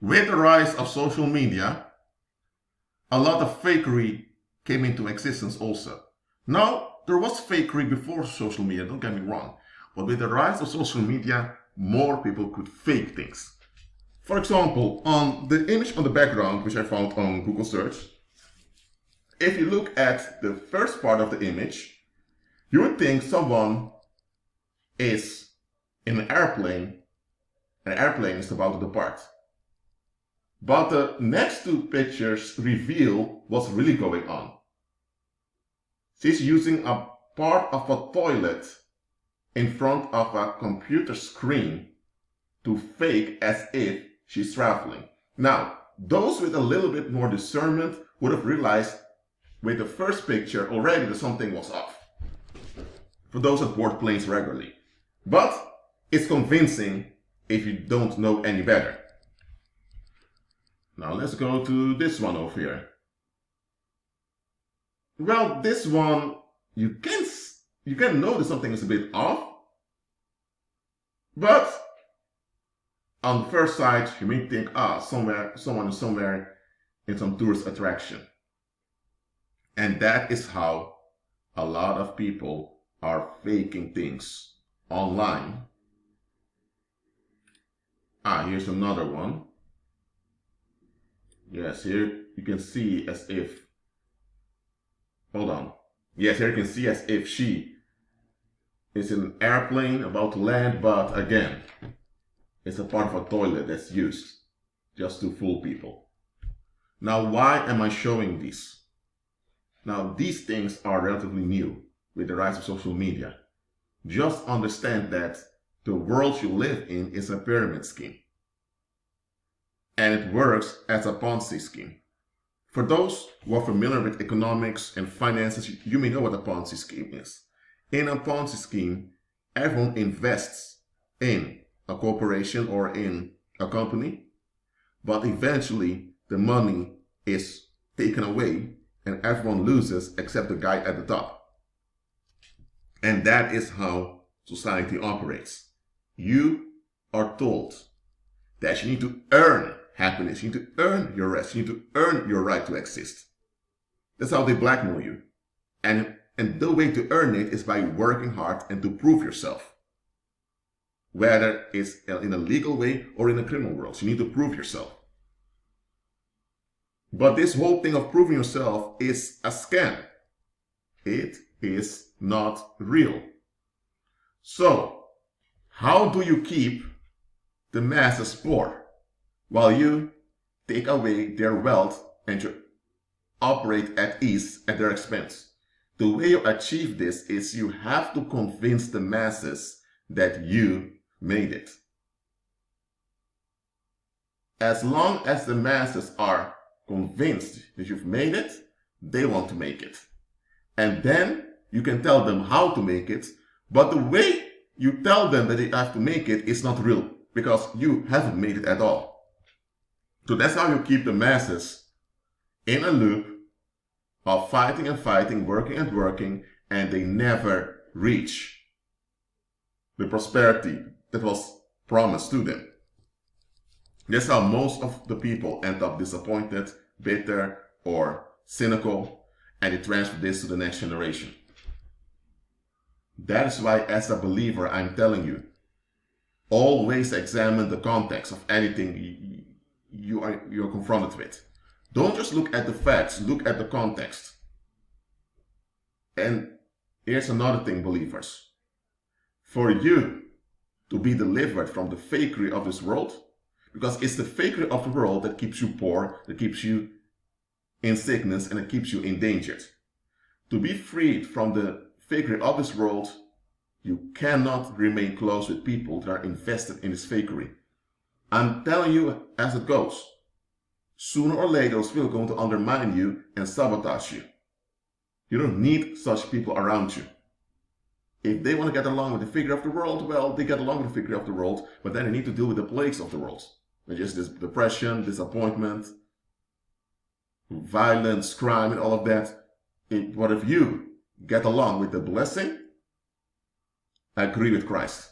With the rise of social media, a lot of fakery came into existence also. Now, there was fakery before social media, don't get me wrong. But with the rise of social media, more people could fake things. For example, on the image on the background, which I found on Google search, if you look at the first part of the image, you would think someone is in an airplane is about to depart. But the next two pictures reveal what's really going on. She's using a part of a toilet in front of a computer screen to fake as if she's traveling. Now, those with a little bit more discernment would have realized with the first picture already that something was off. For those that board planes regularly. But it's convincing if you don't know any better. Now let's go to this one over here. Well, this one, you can notice something is a bit off. But on the first sight, you may think, someone is somewhere in some tourist attraction. And that is how a lot of people are faking things online. Here's another one. Yes, here you can see as if, hold on. Yes, here you can see as if she is in an airplane about to land, but again, it's a part of a toilet that's used just to fool people. Now, why am I showing these? Now, these things are relatively new with the rise of social media. Just understand that the world you live in is a pyramid scheme. And it works as a Ponzi scheme. For those who are familiar with economics and finances, you may know what a Ponzi scheme is. In a Ponzi scheme, everyone invests in a corporation or in a company, but eventually the money is taken away and everyone loses except the guy at the top. And that is how society operates. You are told that you need to earn happiness, you need to earn your rest, you need to earn your right to exist. That's how they blackmail you. And the way to earn it is by working hard and to prove yourself. Whether it's in a legal way or in a criminal world, you need to prove yourself. But this whole thing of proving yourself is a scam. It is not real. So, how do you keep the masses poor while you take away their wealth and you operate at ease at their expense? The way you achieve this is you have to convince the masses that you made it. As long as the masses are convinced that you've made it, they want to make it. And then you can tell them how to make it, but the way you tell them that they have to make it is not real, because you haven't made it at all. So that's how you keep the masses in a loop of fighting and fighting, working and working, and they never reach the prosperity that was promised to them. That's how most of the people end up disappointed, bitter, or cynical, and they transfer this to the next generation. That is why, as a believer, I'm telling you, always examine the context of anything you're confronted with. Don't just look at the facts, look at the context. And here's another thing, believers. For you to be delivered from the fakery of this world, because it's the fakery of the world that keeps you poor, that keeps you in sickness, and that keeps you endangered. To be freed from the fakery of this world, you cannot remain close with people that are invested in this fakery. I'm telling you as it goes. Sooner or later, those people are going to undermine you and sabotage you. You don't need such people around you. If they want to get along with the figure of the world, well, they get along with the figure of the world, but then they need to deal with the plagues of the world. Which is this depression, disappointment, violence, crime, and all of that. What if you get along with the blessing? Agree with Christ.